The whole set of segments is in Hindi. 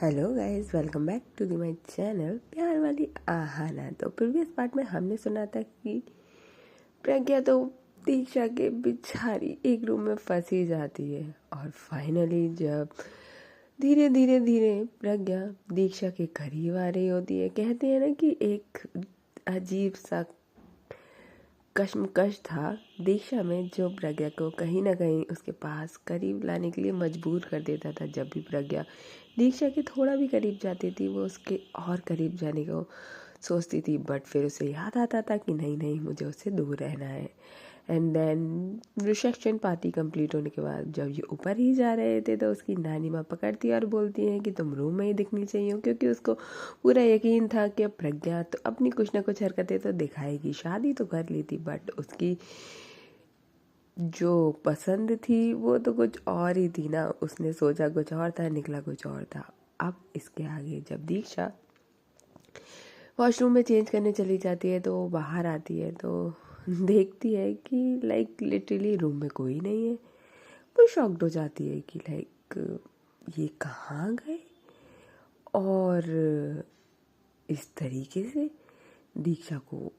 Hello guys, welcome back to the my channel प्यार वाली आहाना। तो प्रीवियस पार्ट में हमने सुना था कि प्रज्ञा तो दीक्षा के बिछारी एक रूम में फंसी जाती है और फाइनली जब धीरे धीरे धीरे प्रज्ञा दीक्षा के करीब आ रही होती है, कहते हैं ना कि एक अजीब सा कश्मकश था दीक्षा में जो प्रज्ञा को कहीं ना कहीं उसके पास करीब लाने के लिए मजबूर कर देता था। जब भी प्रज्ञा दीक्षा के थोड़ा भी करीब जाती थी वो उसके और करीब जाने को सोचती थी, बट फिर उसे याद आता था कि नहीं नहीं, मुझे उससे दूर रहना है। And then reception party complete होने के बाद जब ये ऊपर ही जा रहे थे तो उसकी नानी माँ पकड़ती है और बोलती हैं कि तुम रूम में ही दिखनी चाहिए, क्योंकि उसको पूरा यकीन था कि प्रज्ञा तो अपनी कुछ ना कुछ हरकतें तो दिखाएगी। शादी तो कर ली थी बट उसकी जो पसंद थी वो तो कुछ और ही थी ना। उसने सोचा कुछ और था, निकला कुछ और था। अब इसके आगे जब दीक्षा वॉशरूम में चेंज करने चली जाती है तो बाहर आती है तो देखती है कि लाइक लिटरली रूम में कोई नहीं है। वो शॉक्ड हो जाती है कि लाइक ये कहाँ गए। और इस तरीके से दीक्षा को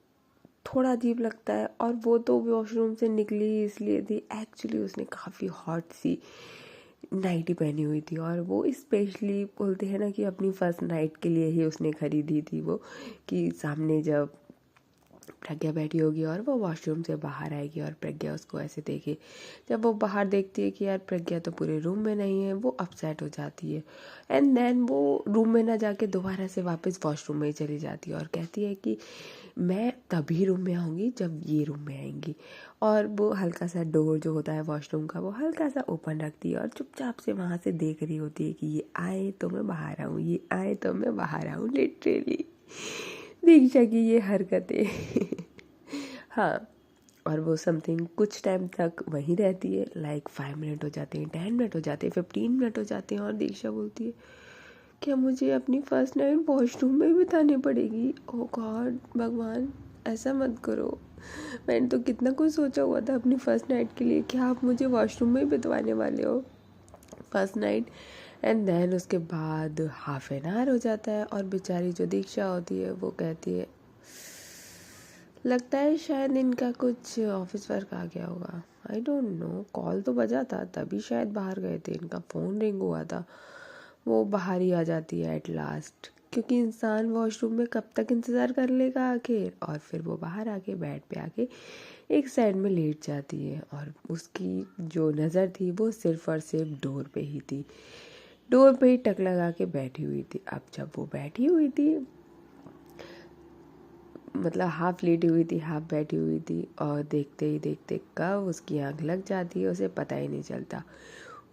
थोड़ा अजीब लगता है। और वो तो वॉशरूम से निकली ही इसलिए थी, एक्चुअली उसने काफ़ी हॉट सी नाइटी पहनी हुई थी और वो स्पेशली बोलते हैं ना कि अपनी फर्स्ट नाइट के लिए ही उसने खरीदी थी वो, कि सामने जब प्रज्ञा बैठी होगी और वो वॉशरूम से बाहर आएगी और प्रज्ञा उसको ऐसे देखे। जब वो बाहर देखती है कि यार प्रज्ञा तो पूरे रूम में नहीं है, वो अपसेट हो जाती है। एंड देन वो रूम में ना जाके दोबारा से वापस वॉशरूम में ही चली जाती है और कहती है कि मैं तभी रूम में आऊँगी जब ये रूम में आएंगी। और वो हल्का सा डोर जो होता है वॉशरूम का वो हल्का सा ओपन रखती है और चुपचाप से वहाँ से देख रही होती है कि ये आए तो मैं बाहर आऊँ, ये आए तो मैं बाहर आऊँ। लिटरली दीक्षा की ये हरकतें हाँ। और वो समथिंग कुछ टाइम तक वहीं रहती है, लाइक 5 मिनट हो जाते हैं, 10 मिनट हो जाते हैं, 15 मिनट हो जाते हैं और दीक्षा बोलती है क्या मुझे अपनी फर्स्ट नाइट वॉशरूम में बितानी पड़ेगी। ओ गॉड, भगवान ऐसा मत करो। मैंने तो कितना कुछ सोचा हुआ था अपनी फर्स्ट नाइट के लिए, क्या आप मुझे वॉशरूम में ही बितवाने वाले हो फर्स्ट नाइट। एंड देन उसके बाद हाफ एन आवर हो जाता है और बेचारी जो दीक्षा होती है वो कहती है लगता है शायद इनका कुछ ऑफिस वर्क आ गया होगा, आई डोंट नो। कॉल तो बजा था तभी शायद बाहर गए थे, इनका फ़ोन रिंग हुआ था। वो बाहर ही आ जाती है एट लास्ट, क्योंकि इंसान वॉशरूम में कब तक इंतज़ार कर लेगा आखिर। और फिर वो बाहर आके बेड पे आके एक साइड में लेट जाती है और उसकी जो नज़र थी वो सिर्फ और सिर्फ डोर पे ही थी। डोर पे ही टक लगा के बैठी हुई थी। अब जब वो बैठी हुई थी, मतलब हाफ लेटी हुई थी हाफ बैठी हुई थी, और देखते ही देखते कब उसकी आंख लग जाती है उसे पता ही नहीं चलता।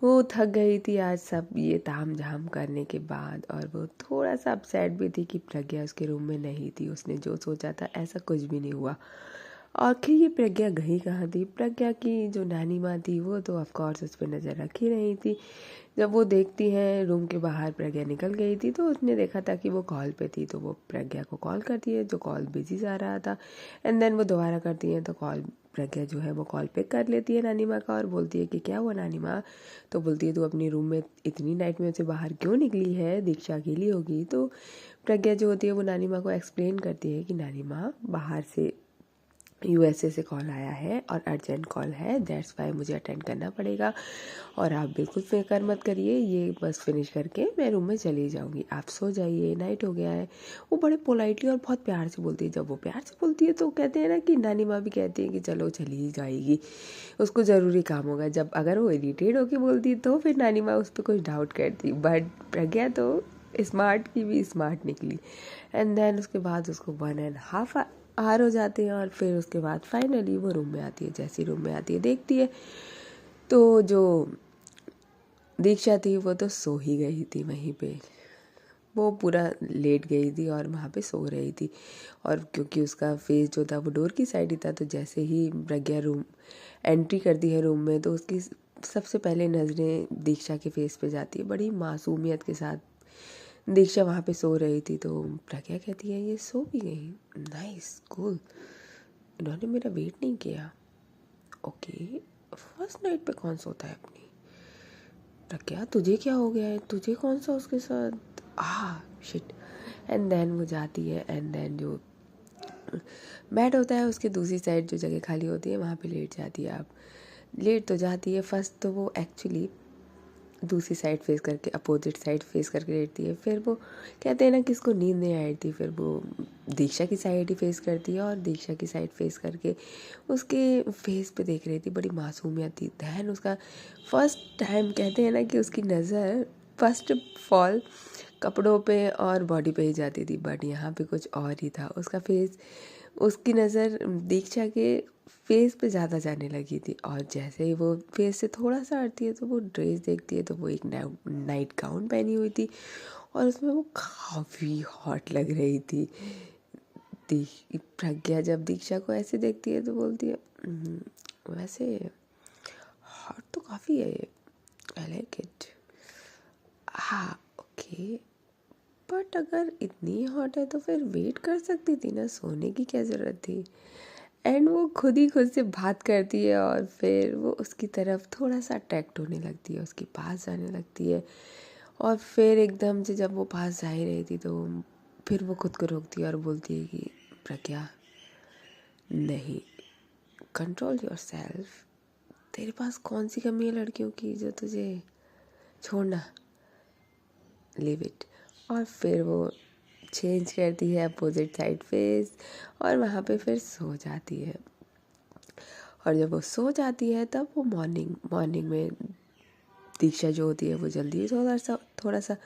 वो थक गई थी आज सब ये ताम झाम करने के बाद, और वो थोड़ा सा अपसेट भी थी कि प्रज्ञा उसके रूम में नहीं थी। उसने जो सोचा था ऐसा कुछ भी नहीं हुआ। आखिर ये प्रज्ञा गई कहाँ थी। प्रज्ञा की जो नानी माँ थी वो तो ऑफकोर्स उस पर नज़र रख ही रही थी। जब वो देखती हैं रूम के बाहर प्रज्ञा निकल गई थी तो उसने देखा था कि वो कॉल पे थी, तो वो प्रज्ञा को कॉल करती है जो कॉल बिजी जा रहा था। एंड देन वो दोबारा करती हैं तो कॉल प्रज्ञा जो है वो कॉल पिक कर लेती है नानी माँ का और बोलती है कि क्या हुआ नानी माँ। तो बोलती है तू अपनी रूम में इतनी नाइट में से बाहर क्यों निकली है, दीक्षा अकेली होगी। तो प्रज्ञा जो होती है वो नानी माँ को एक्सप्लेन करती है कि नानी माँ बाहर से यूएसए से कॉल आया है और अर्जेंट कॉल है, दैट्स वाई मुझे अटेंड करना पड़ेगा। और आप बिल्कुल फिक्र मत करिए, ये बस फिनिश करके मैं रूम में चली जाऊँगी, आप सो जाइए, नाइट हो गया है। वो बड़े पोलाइटली और बहुत प्यार से बोलती है। जब वो प्यार से बोलती है तो कहते हैं ना कि नानी माँ भी कहती है कि चलो चली ही जाएगी, उसको ज़रूरी काम होगा। जब अगर वो इरिटेट होकर बोलती तो फिर नानी माँ उस पर कुछ डाउट करती, बट प्रज्ञा तो स्मार्ट की भी स्मार्ट निकली। एंड देन उसके बाद उसको 1.5 आवर हो जाते हैं और फिर उसके बाद फाइनली वो रूम में आती है। जैसी रूम में आती है देखती है तो जो दीक्षा थी वो तो सो ही गई थी वहीं पे। वो पूरा लेट गई थी और वहाँ पे सो रही थी। और क्योंकि उसका फेस जो था वो डोर की साइड ही था, तो जैसे ही प्रज्ञा रूम एंट्री करती है रूम में तो उसकी सबसे पहले नज़रें दीक्षा के फेस पे जाती है। बड़ी मासूमियत के साथ दीक्षा वहाँ पे सो रही थी। तो प्रज्ञा कहती है ये सो भी गई, नाइस कूल, इन्होंने मेरा वेट नहीं किया। ओके, फर्स्ट नाइट पे कौन सोता है अपनी। प्रज्ञा तुझे क्या हो गया है, तुझे कौन सा उसके साथ शिट। एंड देन वो जाती है एंड देन जो बेड होता है उसके दूसरी साइड जो जगह खाली होती है वहाँ पे लेट जाती है। अब लेट तो जाती है, फर्स्ट तो वो एक्चुअली दूसरी साइड फेस करके, अपोजिट साइड फेस करके लेटती है। फिर वो कहते हैं ना कि इसको नींद नहीं आई थी, फिर वो दीक्षा की साइड ही फेस करती है और दीक्षा की साइड फेस करके उसके फेस पे देख रही थी, बड़ी मासूमियत थी। दैन उसका फर्स्ट टाइम कहते हैं ना कि उसकी नज़र फर्स्ट फॉल कपड़ों पे और बॉडी पे ही जाती थी, बट यहाँ पे कुछ और ही था। उसका फेस, उसकी नज़र दीक्षा के फेस पे ज़्यादा जाने लगी थी और जैसे ही वो फेस से थोड़ा सा हटती है तो वो ड्रेस देखती है तो वो एक नाइट गाउन पहनी हुई थी और उसमें वो काफ़ी हॉट लग रही थी। प्रज्ञा जब दीक्षा को ऐसे देखती है तो बोलती है वैसे हॉट तो काफ़ी है ये, आई लाइक इट। हाँ ओके, बट अगर इतनी हॉट है तो फिर वेट कर सकती थी ना, सोने की क्या ज़रूरत थी। एंड वो खुद ही खुद से बात करती है और फिर वो उसकी तरफ थोड़ा सा अट्रैक्ट होने लगती है, उसके पास जाने लगती है और फिर एकदम से जब वो पास जा ही रही थी तो फिर वो खुद को रोकती है और बोलती है कि प्रज्ञा नहीं, कंट्रोल योरसेल्फ। तेरे पास कौन सी कमी है लड़कियों की जो तुझे छोड़ना, लीव इट। और फिर वो चेंज करती है अपोजिट साइड फेस और वहाँ पे फिर सो जाती है। और जब वो सो जाती है तब वो मॉर्निंग में दीक्षा जो होती है वो जल्दी थोड़ा सा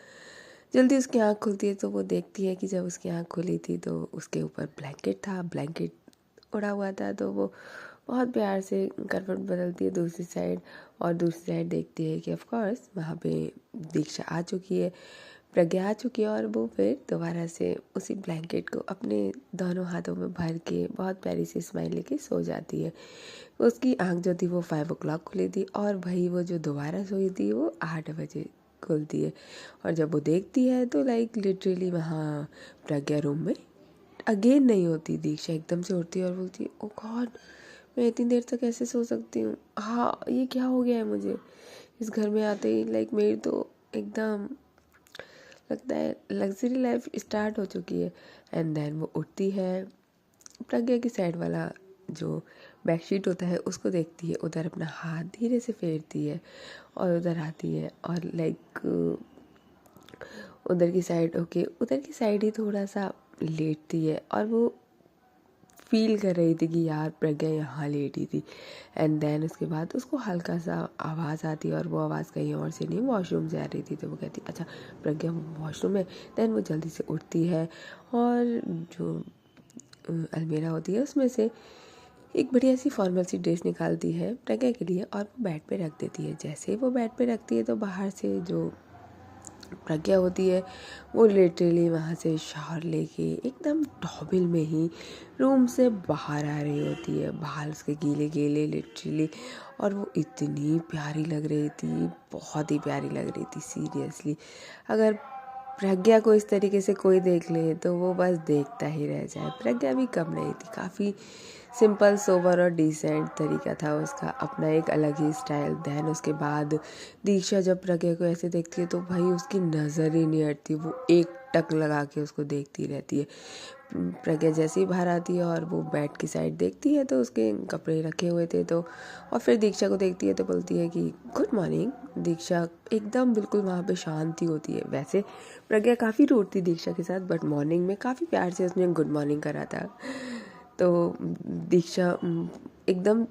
जल्दी उसकी आँख खुलती है तो वो देखती है कि जब उसकी आँख खुली थी तो उसके ऊपर ब्लैंकेट उड़ा हुआ था। तो वो बहुत प्यार से करवट बदलती है दूसरी साइड और दूसरी साइड देखती है कि ऑफ कोर्स वहाँ पे दीक्षा आ चुकी है, प्रज्ञा आ चुकी है और वो फिर दोबारा से उसी ब्लैंकेट को अपने दोनों हाथों में भर के बहुत प्यारी सी स्माइल लेके सो जाती है। उसकी आँख जो थी वो 5 o'clock खुली थी और भाई वो जो दोबारा सोई थी वो 8 बजे खुलती है। और जब वो देखती है तो लाइक लिटरली वहाँ प्रज्ञा रूम में अगेन नहीं होती। दीक्षा एकदम से उठती है और बोलती है ओ गॉड, मैं इतनी देर तक कैसे सो सकती हूँ, हाँ ये क्या हो गया है मुझे। इस घर में आते ही लाइक मेरी तो एकदम लगता है लग्जरी लाइफ स्टार्ट हो चुकी है। एंड देन वो उठती है, प्रज्ञा की साइड वाला जो बेडशीट होता है उसको देखती है, उधर अपना हाथ धीरे से फेरती है और उधर आती है और लाइक उधर की साइड ही थोड़ा सा लेटती है और वो फील कर रही थी कि यार प्रज्ञा यहाँ लेटी थी। एंड देन उसके बाद उसको हल्का सा आवाज़ आती है और वो आवाज़ कहीं और से नहीं, वॉशरूम से आ रही थी। तो वो कहती अच्छा प्रज्ञा वॉशरूम में। देन वो जल्दी से उठती है और जो अलमीरा होती है उसमें से एक बढ़िया सी फॉर्मल सी ड्रेस निकालती है प्रज्ञा के लिए और वो बेड पे रख देती है। जैसे ही वो बेड पे रखती है तो बाहर से जो प्रज्ञा होती है वो लिटरली वहाँ से शावर लेके एकदम टॉवेल में ही रूम से बाहर आ रही होती है, बाल उसके गीले गीले लिटरली। और वो इतनी प्यारी लग रही थी, बहुत ही प्यारी लग रही थी सीरियसली। अगर प्रज्ञा को इस तरीके से कोई देख ले तो वो बस देखता ही रह जाए। प्रज्ञा भी कम नहीं थी, काफ़ी सिंपल सोबर और डिसेंट तरीका था उसका, अपना एक अलग ही स्टाइल। दैन उसके बाद दीक्षा जब प्रज्ञा को ऐसे देखती है तो भाई उसकी नज़र ही नहीं हटती, वो एक टक लगा के उसको देखती रहती है। प्रज्ञा जैसे ही बाहर आती है और वो बेड की साइड देखती है तो उसके कपड़े रखे हुए थे तो, और फिर दीक्षा को देखती है तो बोलती है कि गुड मॉर्निंग। दीक्षा एकदम बिल्कुल वहाँ पे शांति होती है। वैसे प्रज्ञा काफ़ी रूड थी दीक्षा के साथ, बट मॉर्निंग में काफ़ी प्यार से उसने गुड मॉर्निंग करा था। तो दीक्षा एकदम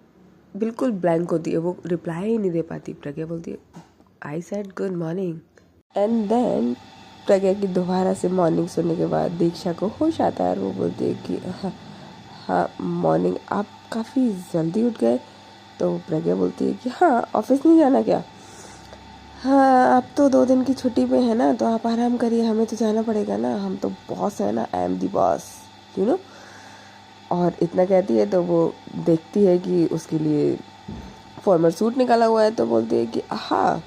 बिल्कुल ब्लैंक होती है, वो रिप्लाई ही नहीं दे पाती। प्रज्ञा बोलती है I said good morning. And then Pragya की दोबारा से मॉर्निंग सुनने के बाद दीक्षा को होश आता है और वो बोलती है कि हाँ मॉर्निंग, आप काफ़ी जल्दी उठ गए। तो प्रज्ञा बोलती है कि हाँ ऑफिस नहीं जाना क्या। हाँ अब तो 2 दिन की छुट्टी पे है ना, तो आप आराम करिए, हमें तो जाना पड़ेगा ना, हम तो बॉस है ना, I am the boss you know. और इतना कहती है तो वो देखती है कि उसके लिए फॉर्मल सूट निकाला हुआ है तो बोलती है कि हाँ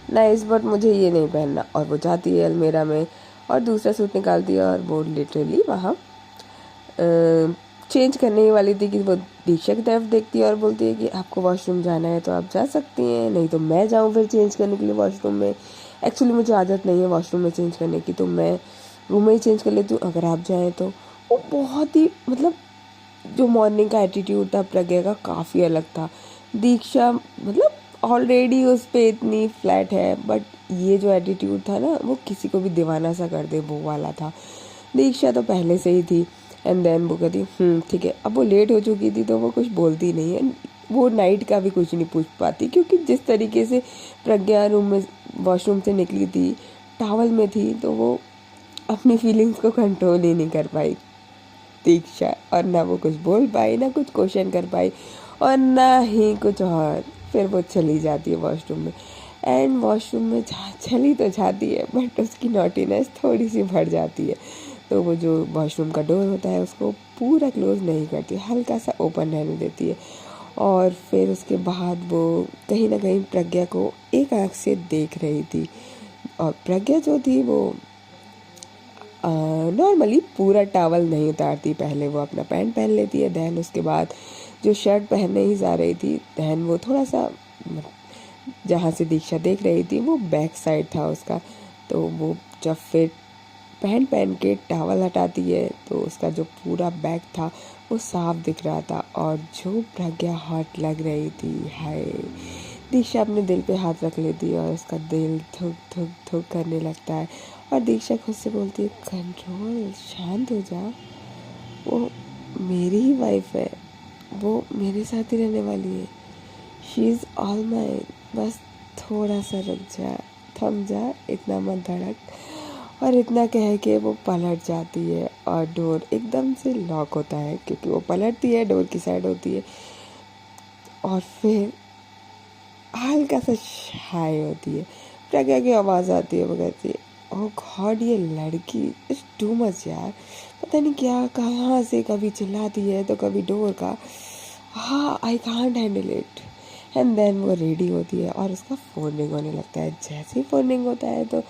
नाइस, बट मुझे ये नहीं पहनना। और वो जाती है अलमीरा में और दूसरा सूट निकालती है और वो लिटरली वहाँ चेंज करने ही वाली थी कि वो दीक्षा की तरफ देखती है और बोलती है कि आपको वॉशरूम जाना है तो आप जा सकती हैं, नहीं तो मैं जाऊँ फिर चेंज करने के लिए वॉशरूम में। एक्चुअली मुझे आदत नहीं है वॉशरूम में चेंज करने की, तो मैं रूम में ही चेंज कर लेती हूँ अगर आप जाएँ तो। वो बहुत ही मतलब जो मॉर्निंग का एटीट्यूड था प्रज्ञा का काफ़ी अलग था। दीक्षा मतलब ऑलरेडी उस पर इतनी फ्लैट है, बट ये जो एटीट्यूड था ना वो किसी को भी दीवाना सा कर दे वो वाला था। दीक्षा तो पहले से ही थी एंड देन वो कहती ठीक है। अब वो लेट हो चुकी थी तो वो कुछ बोलती नहीं है, वो नाइट का भी कुछ नहीं पूछ पाती, क्योंकि जिस तरीके से प्रज्ञा रूम में वॉशरूम से निकली थी टॉवल में थी, तो वो अपनी फीलिंग्स को कंट्रोल ही नहीं कर पाई दीक्षा, और ना वो कुछ बोल पाई, ना कुछ क्वेश्चन कर पाई, और ना ही कुछ और। फिर वो चली जाती है वॉशरूम में, एंड वॉशरूम में चली तो जाती है बट उसकी नॉटीनेस थोड़ी सी बढ़ जाती है। तो वो जो वॉशरूम का डोर होता है उसको पूरा क्लोज नहीं करती, हल्का सा ओपन रहने देती है। और फिर उसके बाद वो कहीं ना कहीं प्रज्ञा को एक आँख से देख रही थी, और प्रज्ञा जो थी वो नॉर्मली पूरा टॉवल नहीं उतारती, पहले वो अपना पैंट पहन लेती है, देन उसके बाद जो शर्ट पहनने ही जा रही थी, देन वो थोड़ा सा जहाँ से दीक्षा देख रही थी वो बैक साइड था उसका, तो वो जब फिर पैंट पहन के टॉवल हटाती है तो उसका जो पूरा बैक था वो साफ दिख रहा था, और जो प्रज्ञा हॉट लग रही थी, हाय। दीक्षा अपने दिल पे हाथ रख लेती है और उसका दिल धुक धुक धुक करने लगता है, और दीक्षा खुद से बोलती है कंट्रोल, शांत हो जा, वो मेरी ही वाइफ है, वो मेरे साथ ही रहने वाली है, शी इज़ ऑल माइन, बस थोड़ा सा रुक जा, थम जा, इतना मत धड़क। और इतना कह के वो पलट जाती है और डोर एकदम से लॉक होता है, क्योंकि वो पलटती है डोर की साइड होती है, और फिर हल्का सा हाई होती है, प्रज्ञा की आवाज़ आती है, वो कहती है ओह गॉड ये लड़की इज टू मच यार, पता नहीं क्या कहाँ से कभी चिल्लाती है तो कभी डोर का, हाँ I can't handle it. And then वो रेडी होती है और उसका फ़ोन रिंग होने लगता है। जैसे ही फ़ोन रिंग होता है तो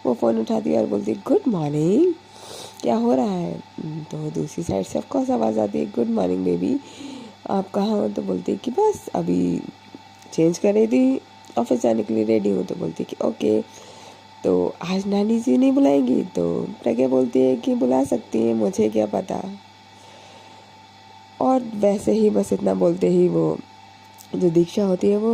वो फ़ोन उठाती है और बोलती है गुड मॉर्निंग, क्या हो रहा है। तो दूसरी साइड से ऑफकोर्स आवाज़ आती है गुड मॉर्निंग बेबी, आप कहाँ हो। तो बोलती है कि बस अभी चेंज कर रही थी, ऑफिस जाने के लिए रेडी हूँ। तो बोलती है कि ओके, तो आज नानी जी नहीं बुलाएंगी। तो प्रज्ञा बोलती है कि बुला सकती हैं, मुझे क्या पता। और वैसे ही बस इतना बोलते ही वो जो दीक्षा होती है वो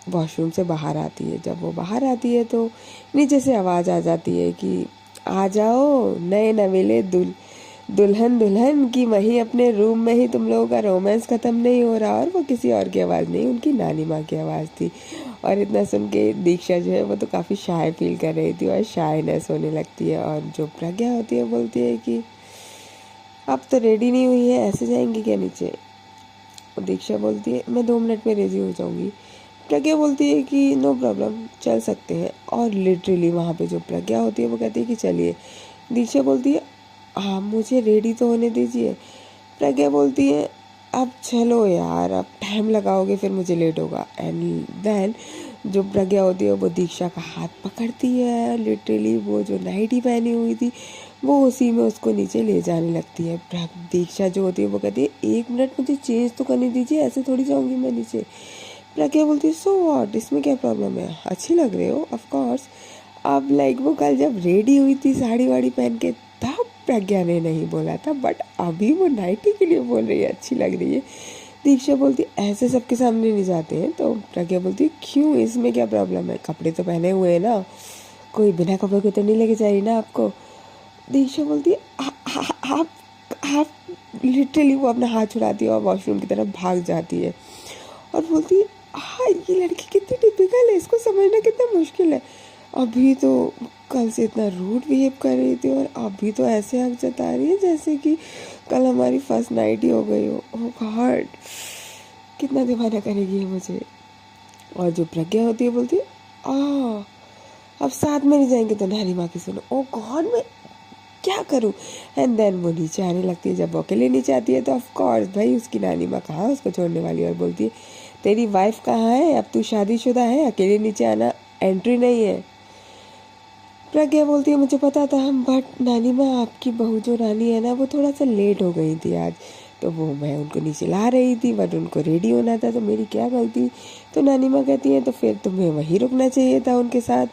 वॉशरूम से बाहर आती है। जब वो बाहर आती है तो नीचे से आवाज़ आ जाती है कि आ जाओ नए नवेले दुल्हन दुल्हन की, वहीं अपने रूम में ही तुम लोगों का रोमांस ख़त्म नहीं हो रहा। और वो किसी और की आवाज़ नहीं, उनकी नानी माँ की आवाज़ थी। और इतना सुन के दीक्षा जो है वो तो काफ़ी शाय फील कर रही थी और शायनेस होने लगती है। और जो प्रज्ञा होती है बोलती है कि अब तो रेडी नहीं हुई है, ऐसे जाएंगी क्या नीचे। दीक्षा बोलती है मैं 2 मिनट में रेडी हो जाऊंगी। प्रज्ञा बोलती है कि नो प्रॉब्लम, चल सकते हैं। और लिटरली वहाँ पे जो प्रज्ञा होती है वो कहती है कि चलिए। दीक्षा बोलती है हाँ मुझे रेडी तो होने दीजिए। प्रज्ञा बोलती है अब चलो यार, अब टाइम लगाओगे फिर मुझे लेट होगा। एंड देन जो प्रज्ञा होती है वो दीक्षा का हाथ पकड़ती है, लिटरली वो जो नाइटी पहनी हुई थी वो उसी में उसको नीचे ले जाने लगती है। दीक्षा जो होती है वो कहती है 1 मिनट मुझे चेंज तो करने दीजिए, ऐसे थोड़ी जाऊंगी मैं नीचे। प्रज्ञा बोलती है सो व्हाट, इसमें क्या प्रॉब्लम है, अच्छी लग रहे हो ऑफ कोर्स। अब लाइक वो कल जब रेडी हुई थी साड़ी वाड़ी पहन के तब प्रज्ञा ने नहीं बोला था, बट अभी वो नाइटी के लिए बोल रही है अच्छी लग रही है। दीक्षा बोलती ऐसे सबके सामने नहीं जाते हैं। तो प्रज्ञा बोलती क्यों, इसमें क्या प्रॉब्लम है, कपड़े तो पहने हुए हैं ना, कोई बिना कपड़ों के तो नहीं लेके जा रही ना आपको। दीक्षा बोलती है आप लिटरली वो अपना हाथ छुड़ाती है और वॉशरूम की तरफ भाग जाती है और बोलती है हाँ ये लड़की कितनी टिपिकल है, इसको समझना कितना मुश्किल है। अभी तो कल से इतना रूड बिहेव कर रही थी और अभी तो ऐसे हक जता रही है जैसे कि कल हमारी फर्स्ट नाइट ही हो गई हो। ओह गॉड, कितना दीवाना करेगी ये मुझे। और जो प्रज्ञा होती है बोलती है अब साथ में नहीं जाएंगे तो नानी माँ की सुनो। ओह गॉड, मैं क्या करूँ। एंड देन वो नीचे आने लगती है। जब वो अकेले नीचे आती है तो ऑफ कोर्स भाई उसकी नानी माँ कहाँ उसको छोड़ने वाली है और बोलती है तेरी वाइफ कहाँ है, अब तू शादीशुदा है, अकेले नीचे आना एंट्री नहीं है। प्रज्ञा बोलती है मुझे पता था, बट नानी माँ आपकी बहू जो रानी है ना वो थोड़ा सा लेट हो गई थी आज, तो वो मैं उनको नीचे ला रही थी बट उनको रेडी होना था, तो मेरी क्या गलती। तो नानी माँ कहती है तो फिर तुम्हें वहीं रुकना चाहिए था उनके साथ।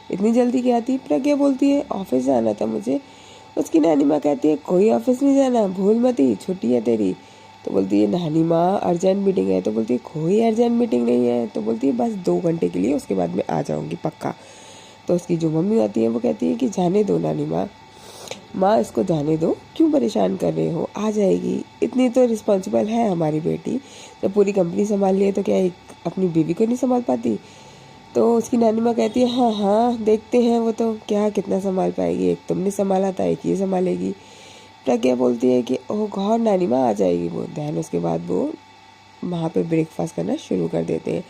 इतनी जल्दी क्या थी? प्रज्ञा बोलती है ऑफिस जाना था मुझे। उसकी नानी माँ कहती है कोई ऑफिस नहीं जाना, भूल मत ही, छुट्टी है तेरी। तो बोलती है नानी माँ अर्जेंट मीटिंग है। तो बोलती है कोई अर्जेंट मीटिंग नहीं है। तो बोलती है बस 2 घंटे के लिए, उसके बाद मैं आ जाऊँगी पक्का। तो उसकी जो मम्मी आती है वो कहती है कि जाने दो नानी माँ, माँ इसको जाने दो, क्यों परेशान कर रहे हो, आ जाएगी, इतनी तो रिस्पॉन्सिबल है हमारी बेटी। जब पूरी कंपनी संभाल ली है तो क्या एक अपनी बीवी को नहीं संभाल पाती? तो उसकी नानी माँ कहती है हाँ हाँ देखते हैं वो तो क्या कितना संभाल पाएगी, एक तुमने संभाला था एक ये संभालेगी। प्रज्ञा बोलती है कि ओह गॉड नानी माँ आ जाएगी वो। दैन उसके बाद वो वहाँ पे ब्रेकफास्ट करना शुरू कर देते हैं।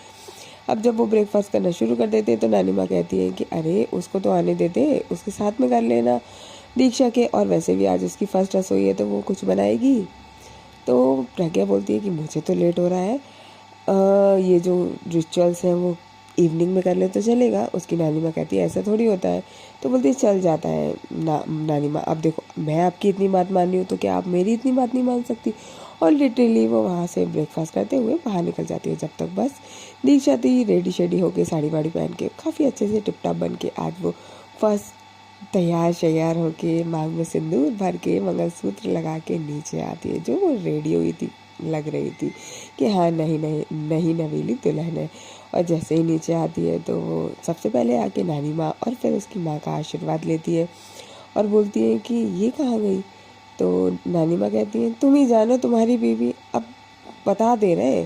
अब जब वो ब्रेकफास्ट करना शुरू कर देते हैं तो नानी माँ कहती है कि अरे उसको तो आने देते, उसके साथ में कर लेना दीक्षा के, और वैसे भी आज उसकी फर्स्ट रसोई है तो वो कुछ बनाएगी। तो प्रज्ञा बोलती है कि मुझे तो लेट हो रहा है, ये जो रिचुअल्स हैं वो इवनिंग में कर ले तो चलेगा। उसकी नानी माँ कहती है ऐसा थोड़ी होता है। तो बोलती है चल जाता है नानी माँ, अब देखो मैं आपकी इतनी बात मान रही हूँ तो क्या आप मेरी इतनी बात नहीं मान सकती? और लिटरली वो वहाँ से ब्रेकफास्ट करते हुए बाहर निकल जाती है। जब तक बस दीक्षा थी रेडी शेडी होके, साड़ी वाड़ी पहन के काफ़ी अच्छे से टिप टॉप बन के, आज वो फर्स्ट तैयार शैयार होके मांग में सिंदूर भर के मंगलसूत्र लगा के नीचे आती है, जो वो रेडी हुई थी, लग रही थी कि हाँ नहीं नहीं नहीं नवेली दुल्हन है। और जैसे ही नीचे आती है तो वो सबसे पहले आके नानी माँ और फिर उसकी माँ का आशीर्वाद लेती है और बोलती है कि ये कहाँ गई? तो नानी माँ कहती है तुम ही जानो, तुम्हारी बीवी, अब बता दे रहे,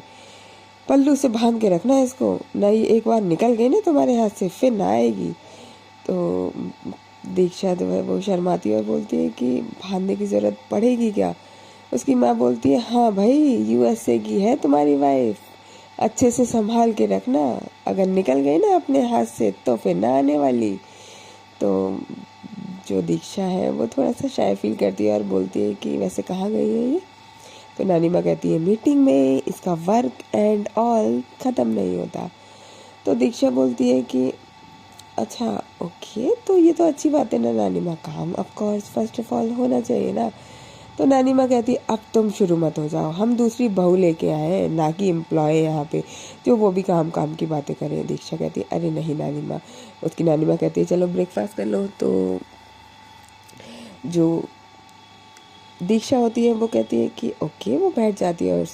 पल्लू से बांध के रखना इसको, नहीं एक बार निकल गई ना तुम्हारे हाथ से फिर ना आएगी। तो दीक्षा जो है वो शर्माती है और बोलती है कि बांधने की ज़रूरत पड़ेगी क्या? उसकी माँ बोलती है हाँ भाई यूएसए की है तुम्हारी वाइफ, अच्छे से संभाल के रखना, अगर निकल गई ना अपने हाथ से तो फिर ना आने वाली। तो जो दीक्षा है वो थोड़ा सा शाय फील करती है और बोलती है कि वैसे कहाँ गई है ये? तो नानी माँ कहती है मीटिंग में, इसका वर्क एंड ऑल ख़त्म नहीं होता। तो दीक्षा बोलती है कि अच्छा ओके, तो ये तो अच्छी बात है ना नानी माँ, काम of course first of all होना चाहिए ना। तो नानी माँ कहती अब तुम शुरू मत हो जाओ, हम दूसरी बहू लेके आए हैं ना कि एम्प्लॉय यहाँ पे जो वो भी काम काम की बातें करें। दीक्षा कहती है अरे नहीं नानी माँ। उसकी नानी माँ कहती है चलो ब्रेकफास्ट कर लो। तो जो दीक्षा होती है वो कहती है कि ओके, वो बैठ जाती है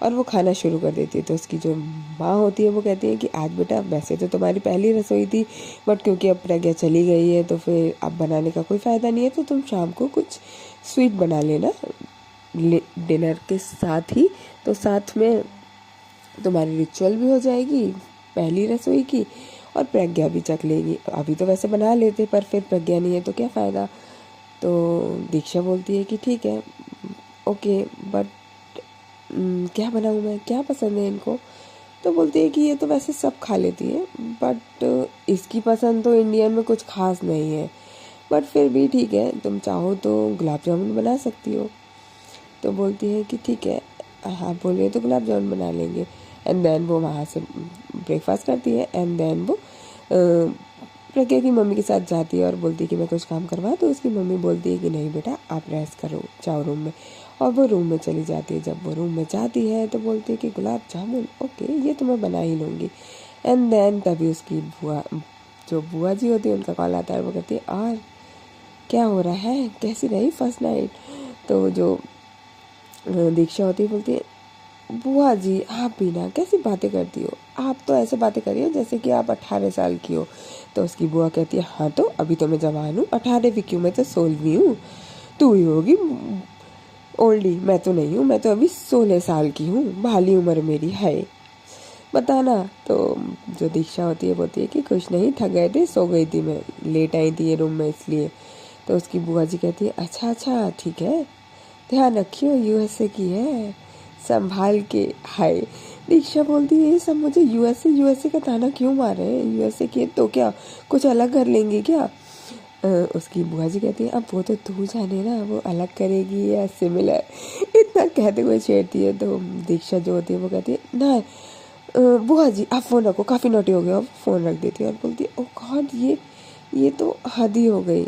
और वो खाना शुरू कर देती है। तो उसकी जो माँ होती है वो कहती है कि आज बेटा वैसे तो तुम्हारी पहली रसोई थी, बट क्योंकि अब प्रज्ञा चली गई है तो फिर अब बनाने का कोई फ़ायदा नहीं है, तो तुम शाम को कुछ स्वीट बना लेना डिनर के साथ ही, तो साथ में तुम्हारी रिचुअल भी हो जाएगी पहली रसोई की और प्रज्ञा भी चख लेगी। अभी तो वैसे बना लेते पर फिर प्रज्ञा नहीं है तो क्या फ़ायदा। तो दीक्षा बोलती है कि ठीक है ओके, बट क्या बनाऊँ मैं, क्या पसंद है इनको? तो बोलती है कि ये तो वैसे सब खा लेती है, बट इसकी पसंद तो इंडियन में कुछ खास नहीं है, बट फिर भी ठीक है, तुम चाहो तो गुलाब जामुन बना सकती हो। तो बोलती है कि ठीक है, हाँ बोल रही है तो गुलाब जामुन बना लेंगे। एंड देन वो वहाँ से ब्रेकफास्ट करती है एंड देन वो प्रज्ञा की मम्मी के साथ जाती है और बोलती है कि मैं कुछ काम करवा। तो उसकी मम्मी बोलती है कि नहीं बेटा आप रेस्ट करो, जाओ रूम में, और वो रूम में चली जाती है। जब वो रूम में जाती है तो बोलती है कि गुलाब जामुन ओके ये तो मैं बना ही लूँगी। एंड देन तभी उसकी जो बुआ जी होती है उनका कॉल आता है। वो कहती है और क्या हो रहा है, कैसी रही फर्स्ट नाइट? तो जो दीक्षा होती है बोलती है बुआ जी आप भी ना कैसी बातें करती हो, आप तो ऐसे बातें करी हो जैसे कि आप 18 साल की हो। तो उसकी बुआ कहती है हाँ तो अभी तो मैं जवान हूँ, 18वीं क्यों, मैं तो 16वीं हूँ, तू ही होगी ओल्डी, मैं तो नहीं हूँ, मैं तो अभी 16 साल की हूँ, भाली उम्र मेरी है, बताना। तो जो दीक्षा होती है बोलती है कि कुछ नहीं, थक गए थे, सो गई थी मैं, लेट आई थी ये रूम में इसलिए। तो उसकी बुआ जी कहती है अच्छा अच्छा ठीक है, ध्यान रखियो यूएसए की है, संभाल के। हाय दीक्षा बोलती है ये सब मुझे यूएसए का ताना क्यों मार रहे हैं, यूएसए की है तो क्या कुछ अलग कर लेंगे क्या? उसकी बुआ जी कहती है अब वो तो तू जाने ना, वो अलग करेगी या सिमिलर, इतना कहते हुए छेड़ती है। तो दीक्षा जो होती है वो कहती है ना बुआ जी आप फ़ोन रखो, काफ़ी नोटी हो गया, फ़ोन रख देती है और बोलती है ओ गॉड ये तो हद ही हो गई।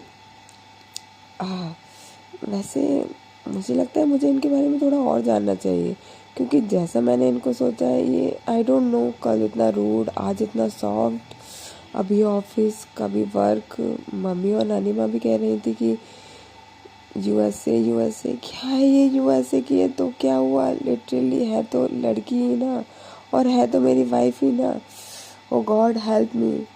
वैसे मुझे लगता है मुझे इनके बारे में थोड़ा और जानना चाहिए, क्योंकि जैसा मैंने इनको सोचा है ये आई डोंट नो, कल इतना रूड आज इतना सॉफ्ट, अभी ऑफिस, कभी वर्क। मम्मी और नानी माँ भी कह रही थी कि यूएसए यूएसए, क्या है ये यूएसए की है तो क्या हुआ, लिटरली है तो लड़की ही ना, और है तो मेरी वाइफ ही ना। ओ गॉड हेल्प मी।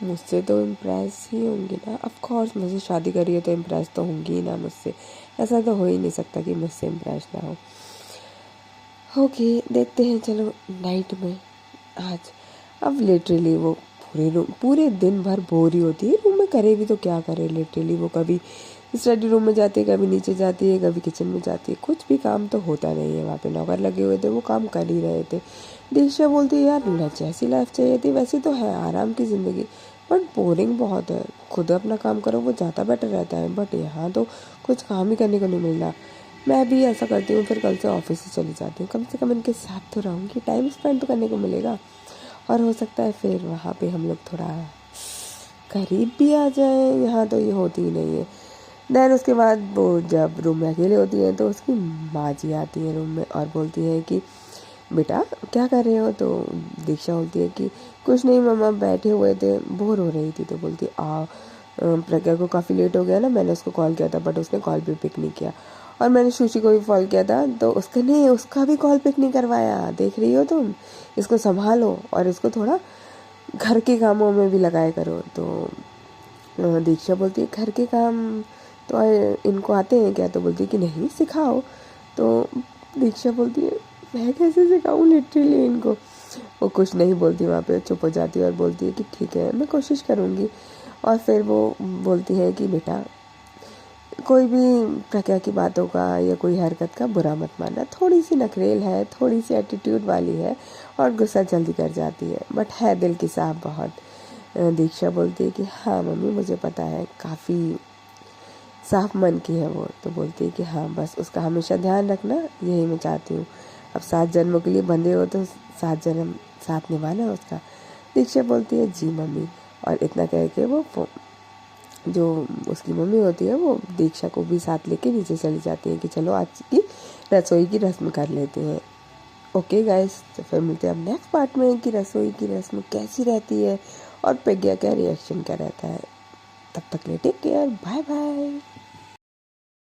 मुझसे तो इम्प्रेस ही होंगी ना, ऑफ कोर्स मुझसे शादी करी है तो इम्प्रेस तो होंगी ही ना मुझसे, ऐसा तो हो ही नहीं सकता कि मुझसे इम्प्रेस ना हो। ओके देखते हैं, चलो नाइट में आज। अब लिटरली वो पूरे दिन भर बोर ही होती है रूम में, करे भी तो क्या करे। लिटरली वो कभी स्टडी रूम में जाती है, कभी नीचे जाती है, कभी किचन में जाती है, कुछ भी काम तो होता नहीं है। वहाँ पे नौकर लगे हुए थे, वो काम कर ही रहे थे। दीक्षा बोलती है यार जैसी लाइफ चाहिए थी वैसी तो है, आराम की ज़िंदगी, बट बोरिंग बहुत है। खुद अपना काम करो वो ज़्यादा बेटर रहता है, बट यहाँ तो कुछ काम ही करने को नहीं मिल रहा। मैं भी ऐसा करती हूँ, फिर कल से ऑफिस से चली जाती हूँ, कम से कम इनके साथ तो रहूँगी, टाइम स्पेंड तो करने को मिलेगा, और हो सकता है फिर वहाँ पे हम लोग थोड़ा करीब भी आ जाए। यहाँ तो ये होती ही नहीं है। देन उसके बाद वो जब रूम में अकेले होती है तो उसकी माँ जी आती है रूम में और बोलती है कि बेटा क्या कर रहे हो। तो दीक्षा बोलती है कि कुछ नहीं मम्मा, बैठे हुए थे, बोर हो रही थी। तो बोलती प्रज्ञा को काफ़ी लेट हो गया ना, मैंने उसको कॉल किया था बट उसने कॉल भी पिक नहीं किया, और मैंने सुशी को भी कॉल किया था तो उसका भी कॉल पिक नहीं करवाया। देख रही हो तुम, इसको संभालो और इसको थोड़ा घर के कामों में भी लगाया करो। तो दीक्षा बोलती है घर के काम तो इनको आते हैं क्या। तो बोलती है कि नहीं सिखाओ। तो दीक्षा बोलती है मैं कैसे सिखाऊँ लिटरली इनको। वो कुछ नहीं बोलती, वहाँ पे चुप हो जाती है और बोलती है कि ठीक है मैं कोशिश करूँगी। और फिर वो बोलती है कि बेटा कोई भी प्रज्ञा की बातों का या कोई हरकत का बुरा मत मानना, थोड़ी सी नखरेल है, थोड़ी सी एटीट्यूड वाली है और गुस्सा जल्दी कर जाती है, बट है दिल की साफ बहुत। दीक्षा बोलती है कि हाँ मम्मी मुझे पता है, काफ़ी साफ मन की है वो। तो बोलती है कि हाँ बस उसका हमेशा ध्यान रखना, यही मैं चाहती हूँ। अब 7 जन्मों के लिए बंधे हो तो 7 जन्म साथ निभाना उसका। दीक्षा बोलती है जी मम्मी, और इतना कह के वो जो उसकी मम्मी होती है वो दीक्षा को भी साथ लेके नीचे चली जाती है कि चलो आज की रसोई की रस्म कर लेते हैं। ओके गाइस, तो फिर मिलते हैं अब नेक्स्ट पार्ट में कि रसोई की रस्म कैसी रहती है और प्रज्ञा का रिएक्शन क्या रहता है। तब तक के लिए टेक केयर, बाय बाय।